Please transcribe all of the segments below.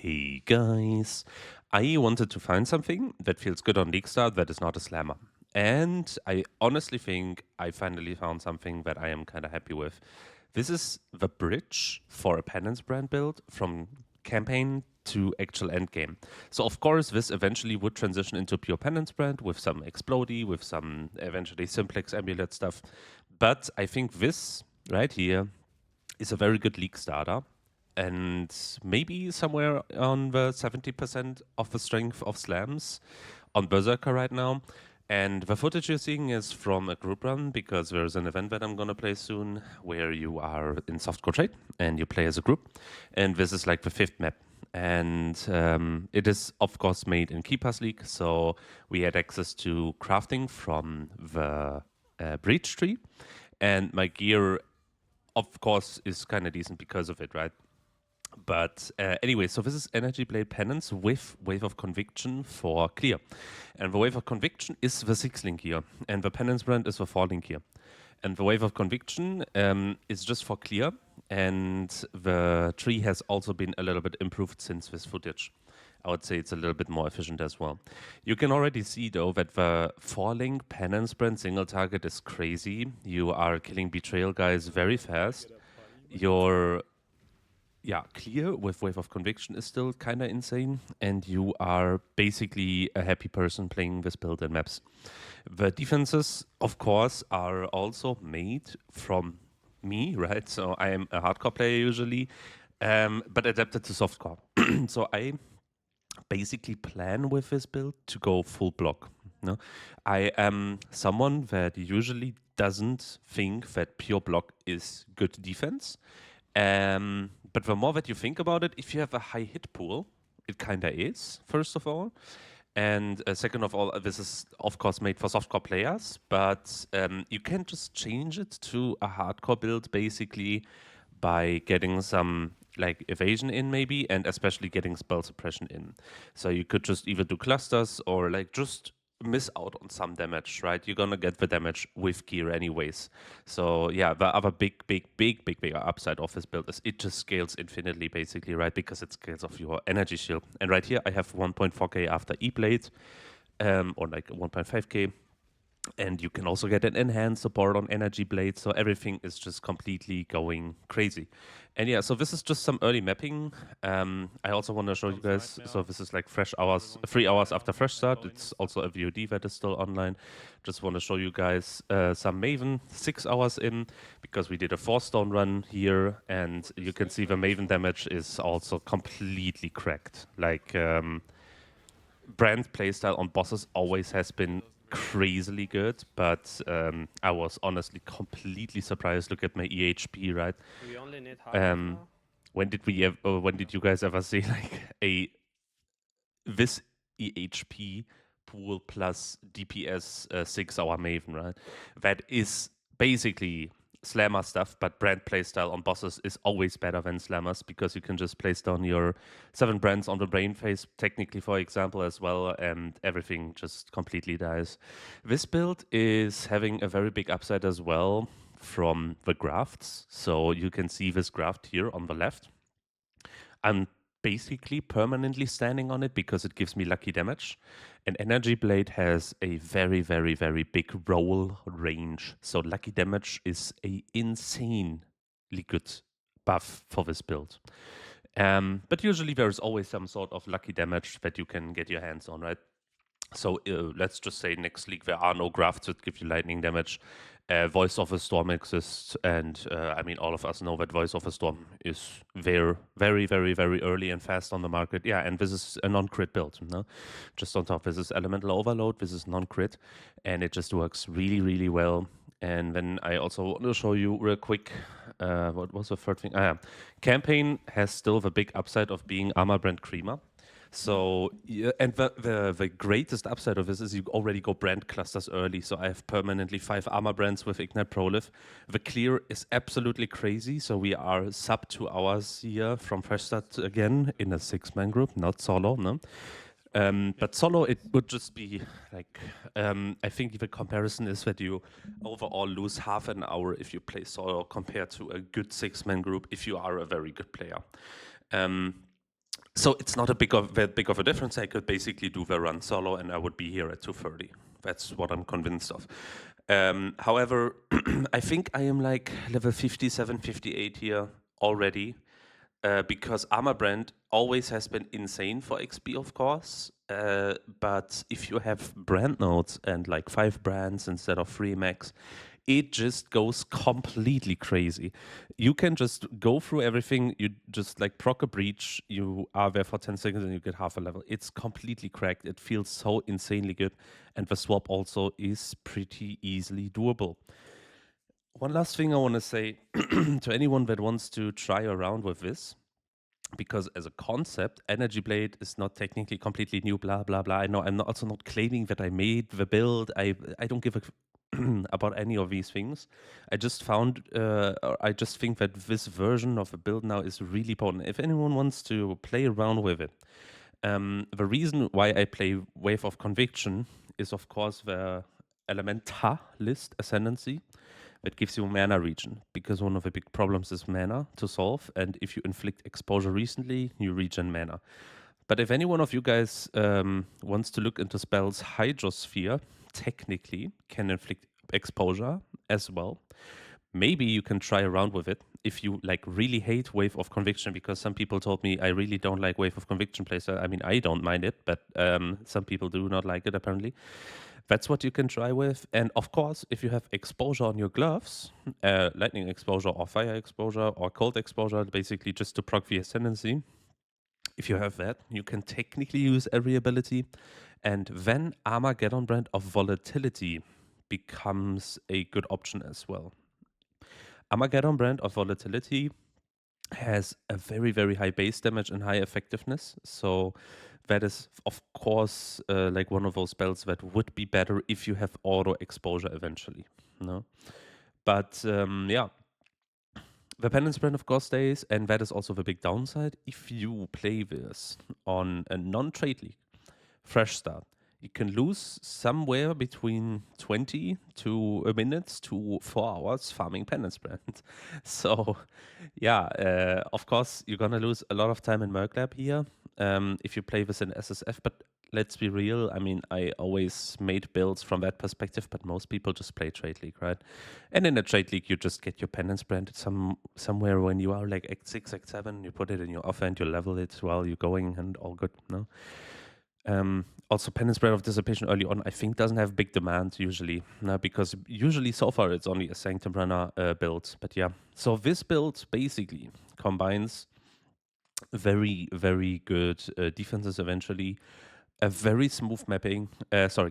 Hey guys, I wanted to find something that feels good on League Start that is not a slammer. And I honestly think I finally found something that I am kind of happy with. This is the bridge for a Penance brand build from campaign to actual endgame. So of course this eventually would transition into pure Penance brand with some explodey, with some eventually simplex amulet stuff. But I think this right here is a very good league starter and maybe somewhere on the 70% of the strength of slams on Berserker right now. And the footage you're seeing is from a group run because there's an event that I'm going to play soon where you are in softcore trade and you play as a group. And this is like the fifth map. And it is, of course, made in Keepers League. So we had access to crafting from the Breach tree. And my gear of course, is kind of decent because of it, right? But anyway, so this is Energy Blade Penance with Wave of Conviction for clear. And the Wave of Conviction is the 6-link here, and the Penance brand is the 4-link here. And the Wave of Conviction is just for clear, and the tree has also been a little bit improved since this footage. I would say it's a little bit more efficient as well. You can already see, though, that the 4-link Penance brand single target is crazy. You are killing Betrayal guys very fast. Your clear with Wave of Conviction is still kind of insane, and you are basically a happy person playing this build in maps. The defenses, of course, are also made from me, right? So I am a hardcore player usually, but adapted to softcore. So I basically plan with this build to go full block. No, I am someone that usually doesn't think that pure block is good defense. But the more that you think about it, if you have a high hit pool, it kind of is, first of all. And second of all, this is, of course, made for softcore players, but you can just change it to a hardcore build basically by getting some like evasion in maybe, and especially getting spell suppression in. So you could just either do clusters or like just miss out on some damage, right? You're gonna get the damage with gear anyways. So yeah, the other bigger upside of this build is it just scales infinitely basically, right? Because it scales off your energy shield. And right here I have 1.4k after E-Blade, or like 1.5k. And you can also get an enhanced support on Energy Blade, so everything is just completely going crazy. And yeah, so this is just some early mapping. I also want to show you guys, so this is like fresh hours, 3 hours after fresh start. It's also a VOD that is still online. Just want to show you guys some Maven 6 hours in, because we did a 4-stone run here, and you can see the Maven damage is also completely cracked. Like, brand playstyle on bosses always has been crazily good, but I was honestly completely surprised. Look at my EHP, right? We only need half now. When did when did you guys ever see like this EHP pool plus DPS 6-hour Maven, right? That is basically slammer stuff, but brand playstyle on bosses is always better than slammers because you can just place down your 7 brands on the brain phase, technically, for example, as well, and everything just completely dies. This build is having a very big upside as well from the grafts. So you can see this graft here on the left. I'm basically permanently standing on it because it gives me lucky damage. And Energy Blade has a very, very, very big roll range. So lucky damage is a insanely good buff for this build. But usually there is always some sort of lucky damage that you can get your hands on, right? So let's just say next league there are no grafts that give you lightning damage. Voice of a Storm exists, and I mean all of us know that Voice of a Storm is there very, very, very early and fast on the market. Yeah, and this is a non-crit build. No? Just on top, this is Elemental Overload, this is non-crit, and it just works really, really well. And then I also want to show you real quick, what was the third thing? Campaign has still the big upside of being Armor Brand Creamer. So, yeah, and the greatest upside of this is you already go brand clusters early. So I have permanently 5 armor brands with Ignite Prolif. The clear is absolutely crazy. So we are sub 2 hours here from first start again in a 6-man group, not solo, no? But solo, it would just be like, I think the comparison is that you overall lose half an hour if you play solo compared to a good 6-man group if you are a very good player. So it's not that big of a difference. I could basically do the run solo, and I would be here at 2:30. That's what I'm convinced of. However, I think I am like level 57, 58 here already, because Armor Brand always has been insane for XP, of course. But if you have brand nodes and like 5 brands instead of 3 max, it just goes completely crazy. You can just go through everything. You just like proc a breach. You are there for 10 seconds and you get half a level. It's completely cracked. It feels so insanely good. And the swap also is pretty easily doable. One last thing I want to say to anyone that wants to try around with this, because as a concept, Energy Blade is not technically completely new, blah, blah, blah. I know I'm also not claiming that I made the build. I don't give a about any of these things. I just found, or I just think that this version of the build now is really potent. If anyone wants to play around with it, the reason why I play Wave of Conviction is, of course, the Elementalist Ascendancy that gives you mana regen, because one of the big problems is mana to solve, and if you inflict exposure recently, you regen mana. But if any one of you guys wants to look into spells, Hydrosphere technically can inflict exposure as well. Maybe you can try around with it if you like really hate Wave of Conviction, because some people told me I really don't like Wave of Conviction playset. I mean, I don't mind it, but some people do not like it apparently. That's what you can try with. And of course, if you have exposure on your gloves, lightning exposure or fire exposure or cold exposure, basically just to proc the ascendancy, if you have that, you can technically use every ability. And then Armageddon Brand of Volatility becomes a good option as well. Armageddon Brand of Volatility has a very, very high base damage and high effectiveness. So that is, of course, like one of those spells that would be better if you have auto exposure eventually. No, but yeah, the Penance Brand, of course, stays, and that is also the big downside. If you play this on a non-trade league, fresh start, you can lose somewhere between 20 to a minute to 4 hours farming Penance Brand. So, yeah, of course, you're going to lose a lot of time in Merc Lab here if you play this in SSF, but let's be real. I mean, I always made builds from that perspective, but most people just play Trade League, right? And in a Trade League, you just get your Penance Brand somewhere when you are like Act 6, Act 7, you put it in your offhand, you level it while you're going, and all good, no? Also, Penance Brand of Dissipation early on, I think, doesn't have big demand usually, because usually so far it's only a Sanctum Runner build. But yeah, so this build basically combines very, very good defenses eventually, a very smooth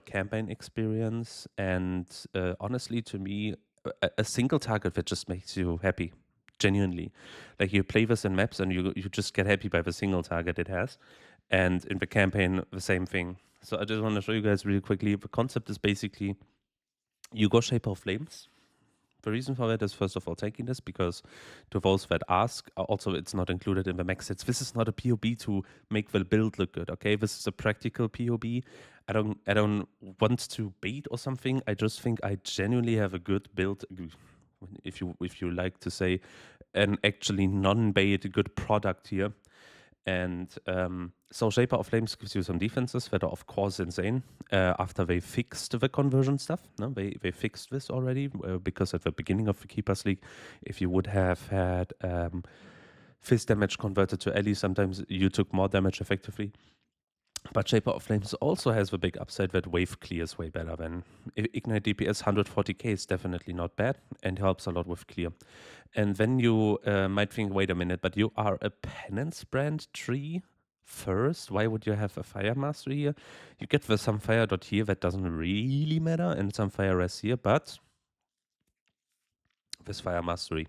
campaign experience, and honestly, to me, a single target that just makes you happy, genuinely. Like you play this in maps and you just get happy by the single target it has, and in the campaign, the same thing. So I just want to show you guys really quickly. The concept is basically you go Shaper of Flames. The reason for that is, first of all, taking this, because to those that ask, also it's not included in the max sets. This is not a POB to make the build look good, okay? This is a practical POB. I don't want to bait or something. I just think I genuinely have a good build, if you like to say, an actually non-bait good product here. And so Shaper of Flames gives you some defenses that are, of course, insane. After they fixed the conversion stuff, no, they fixed this already, because at the beginning of the Keepers League, if you would have had fist damage converted to Ellie, sometimes you took more damage effectively. But Shaper of Flames also has the big upside that wave clears way better than Ignite DPS. 140k is definitely not bad and helps a lot with clear. And then you might think, wait a minute, but you are a Penance Brand tree first. Why would you have a Fire Mastery here? You get the some Fire dot here that doesn't really matter, and some Fire Res here, but this Fire Mastery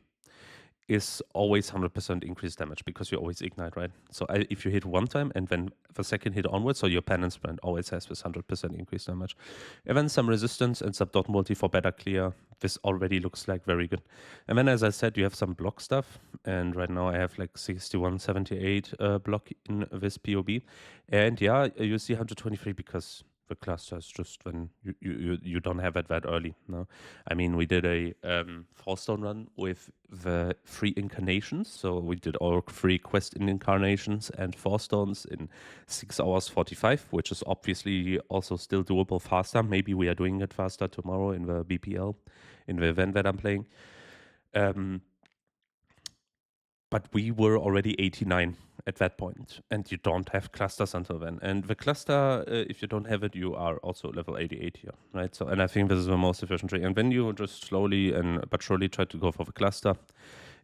is always 100% increased damage because you always ignite, right? So if you hit one time and then the second hit onwards, so your Penance Brand always has this 100% increased damage. And then some resistance and some dot multi for better clear. This already looks like very good. And then, as I said, you have some block stuff. And right now I have like 61, 78 block in this POB. And yeah, you see 123 because The cluster is just when you don't have it that early. No, I mean we did a 4-stone run with the 3 incarnations, so we did all 3 quest incarnations and 4 stones in 6 hours 45, which is obviously also still doable faster. Maybe we are doing it faster tomorrow in the BPL, in the event that I'm playing. But we were already 89 at that point, and you don't have clusters until then. And the cluster, if you don't have it, you are also level 88 here, right? So, and I think this is the most efficient tree. And then you just slowly and but surely try to go for the cluster.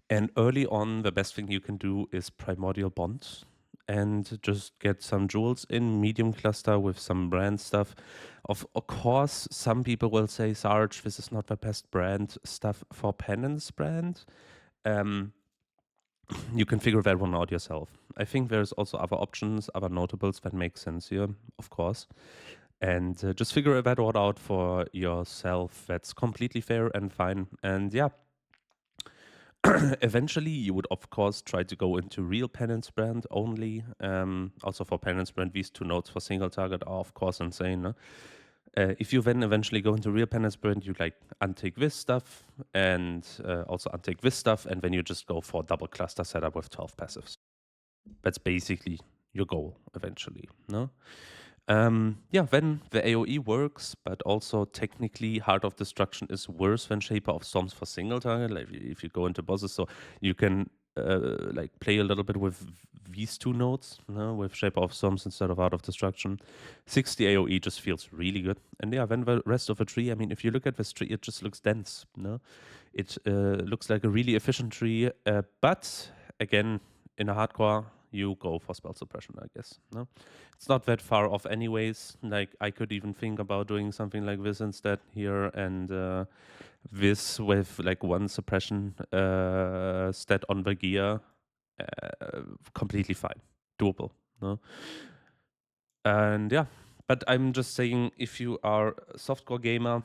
And early on, the best thing you can do is primordial bonds and just get some jewels in medium cluster with some brand stuff. Of course, some people will say, Sarge, this is not the best brand stuff for Penance brand. You can figure that one out yourself. I think there's also other options, other notables that make sense here, of course. And just figure that one out for yourself. That's completely fair and fine. And yeah, eventually you would, of course, try to go into real Penance brand only. Also for Penance brand, these 2 nodes for single target are, of course, insane. No? If you then eventually go into real Penance brand, you like untake this stuff and also untake this stuff, and then you just go for double cluster setup with 12 passives. That's basically your goal eventually. No. Yeah, then the AoE works, but also technically Heart of Destruction is worse than Shaper of Storms for single target. Like if you go into bosses, so you can like play a little bit with these 2 nodes, no, with Shaper of Storms instead of Heart of Destruction. 60 AoE just feels really good. And yeah, then the rest of the tree, I mean, if you look at this tree, it just looks dense. No, it looks like a really efficient tree, but again, in a hardcore, you go for spell suppression, I guess. No, it's not that far off, anyways. Like I could even think about doing something like this instead here, and this with like 1 suppression stat on the gear, completely fine, doable. No, and yeah, but I'm just saying, if you are a softcore gamer,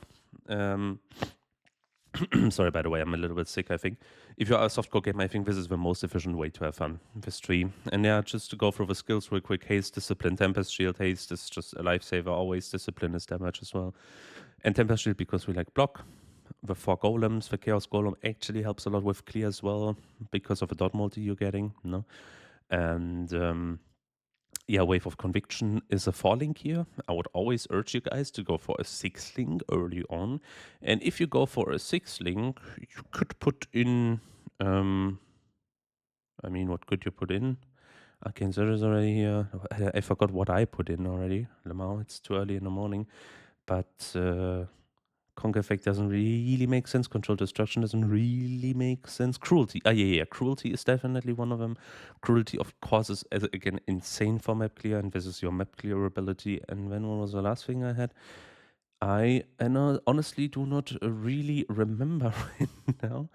sorry, by the way, I'm a little bit sick, I think. If you are a softcore gamer, I think this is the most efficient way to have fun, this tree. And yeah, just to go through the skills real quick. Haste, Discipline, Tempest Shield. Haste is just a lifesaver always. Discipline is damage as well. And Tempest Shield because we like block. The 4 golems, the Chaos Golem actually helps a lot with clear as well because of the dot multi you're getting. No? And yeah, Wave of Conviction is a 4-link here. I would always urge you guys to go for a 6-link early on. And if you go for a 6-link, you could put in, I mean, what could you put in? Arcane Surge is already here. I forgot what I put in already. Lamau, it's too early in the morning. But Conk Effect doesn't really make sense. Control Destruction doesn't really make sense. Cruelty. Yeah. Cruelty is definitely one of them. Cruelty, of course, is, again, insane for map clear, and this is your map clear ability. And then what was the last thing I had? I honestly do not really remember right now.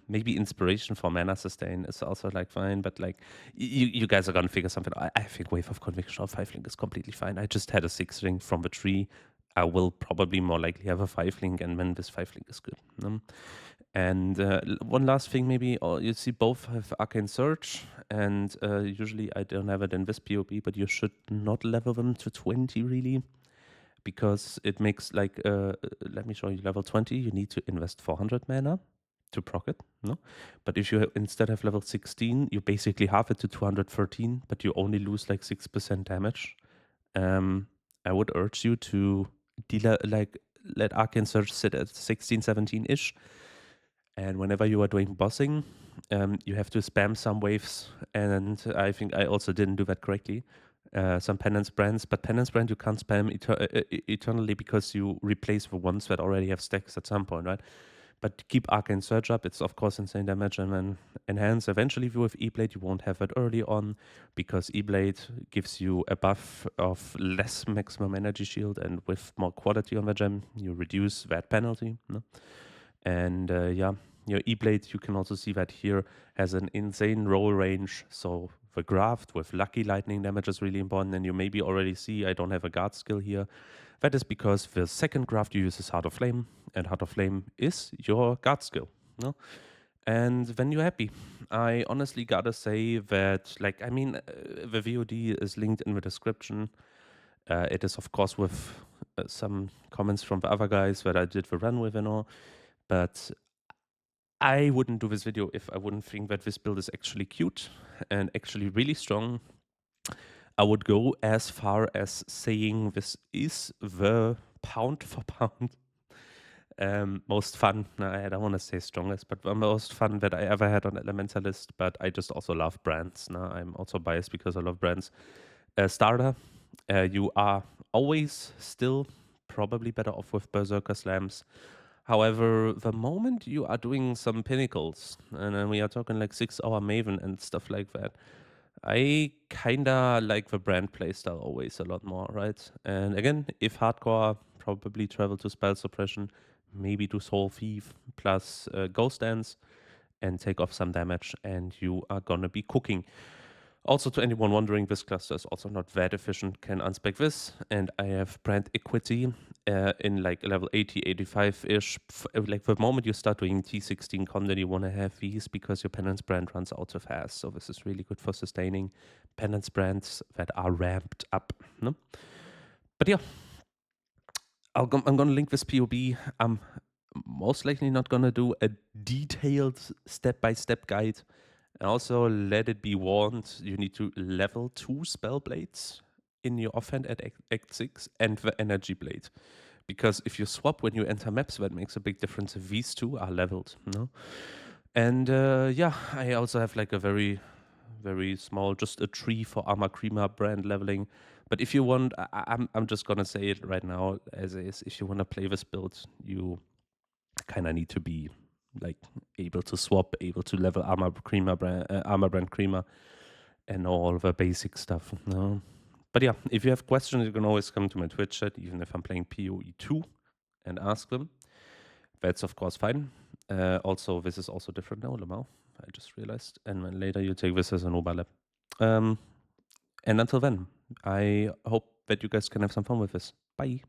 Maybe Inspiration for Mana Sustain is also like fine, but like you guys are gonna figure something out. I think Wave of Conviction or 5-link is completely fine. I just had a 6-link from the tree. I will probably more likely have a 5-link, and then this 5-link is good. And one last thing, maybe you see both have Arcane Surge, and usually I don't have it in this POB, but you should not level them to 20 really, because it makes like let me show you. Level 20, you need to invest 400 mana to proc it, no? But if you instead have level 16, you basically halve it to 213, but you only lose like 6% damage. I would urge you to let Arcane Surge sit at 16, 17-ish. And whenever you are doing bossing, you have to spam some waves. And I think I also didn't do that correctly. Some Penance brands, but Penance brand you can't spam eternally because you replace the ones that already have stacks at some point, right? But keep Arcane Surge up. It's, of course, insane damage. And then Enhance. Eventually, with E-Blade, you won't have it early on because E-Blade gives you a buff of less maximum energy shield, and with more quality on the gem, you reduce that penalty. No? And yeah, your E-Blade, you can also see that here, has an insane roll range. So the Graft with Lucky Lightning damage is really important. And you maybe already see I don't have a guard skill here. That is because the second Graft you use is Heart of Flame, and Heart of Flame is your guard skill. No? And then you're happy. I honestly gotta say that, like, I mean, the VOD is linked in the description. It is, of course, with some comments from the other guys that I did the run with and all, but I wouldn't do this video if I wouldn't think that this build is actually cute and actually really strong. I would go as far as saying this is the pound for pound most fun. No, I don't want to say strongest, but the most fun that I ever had on Elementalist. But I just also love brands. No, I'm also biased because I love brands. Starter, you are always still probably better off with Berserker Slams. However, the moment you are doing some pinnacles, and then we are talking like 6-hour Maven and stuff like that, I kinda like the brand playstyle always a lot more, right? And again, if hardcore, probably travel to spell suppression, maybe do soul thief plus ghost dance and take off some damage, and you are gonna be cooking. Also, to anyone wondering, this cluster is also not that efficient, can unspec this, and I have brand equity in like level 80, 85-ish. Like the moment you start doing T16 content, you want to have these because your Penance brand runs out so fast. So this is really good for sustaining Penance brands that are ramped up. No? But yeah, I'm going to link this POB. I'm most likely not going to do a detailed step-by-step guide. And also, let it be warned, you need to level 2 spell blades in your offhand at Act 6 and the energy blade. Because if you swap when you enter maps, that makes a big difference if these two are leveled. No? And yeah, I also have like a very, very small, just a tree for Armor Creamer brand leveling. But if you want, I'm just gonna say it right now as is. If you want to play this build, you kind of need to be like able to swap, able to level Armor Brand Creamer, and all the basic stuff. No, but yeah, if you have questions, you can always come to my Twitch chat, even if I'm playing PoE2, and ask them. That's of course fine. Also, this is also different now, Lamau. I just realized, and then later you take this as an overlap. And until then, I hope that you guys can have some fun with this. Bye.